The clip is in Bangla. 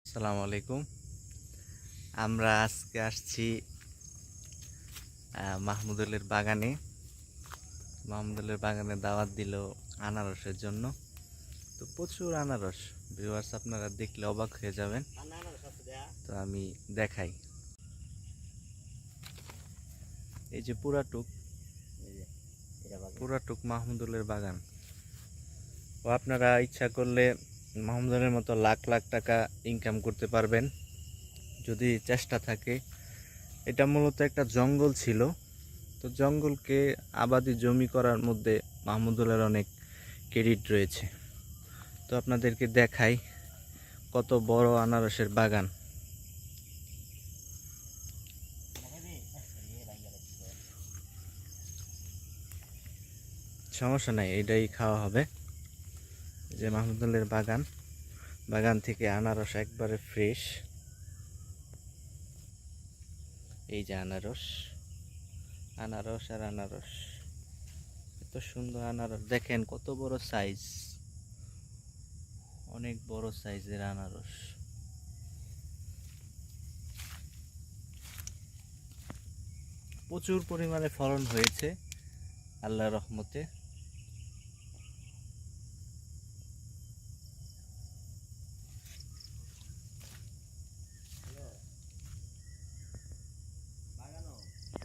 আসসালামু আলাইকুম। আমরা আজকে আসছি মাহমুদুলের বাগানে। মাহমুদুলের বাগানে দাওয়াত দিল আনারসের জন্য। তো প্রচুর আনারস, ভিউয়ার্স আপনারা দেখলে অবাক হয়ে যাবেন। তো আমি দেখাই, এই যে পুরাটুক মাহমুদুলের বাগান। ও আপনারা ইচ্ছা করলে মাহমুদুলের মতো লাখ লাখ টাকা ইনকাম করতে পারবেন যদি চেষ্টা থাকে। এটা মূলত একটা জঙ্গল ছিল, তো জঙ্গলকে আবাদি জমি করার মধ্যে মাহমুদুলের অনেক ক্রেডিট রয়েছে। তো আপনাদেরকে দেখাই কত বড় আনারসের বাগান। সমস্যা নাই, এটাই খাওয়া হবে। যে মাহমুদুলের বাগান, বাগান থেকে আনারস একবারে ফ্রেশ। এই যে আনারস, আনারস আর আনারস, এত সুন্দর আনারস। দেখেন কত বড় সাইজ, অনেক বড় সাইজের আনারস। প্রচুর পরিমাণে ফলন হয়েছে আল্লাহর রহমতে।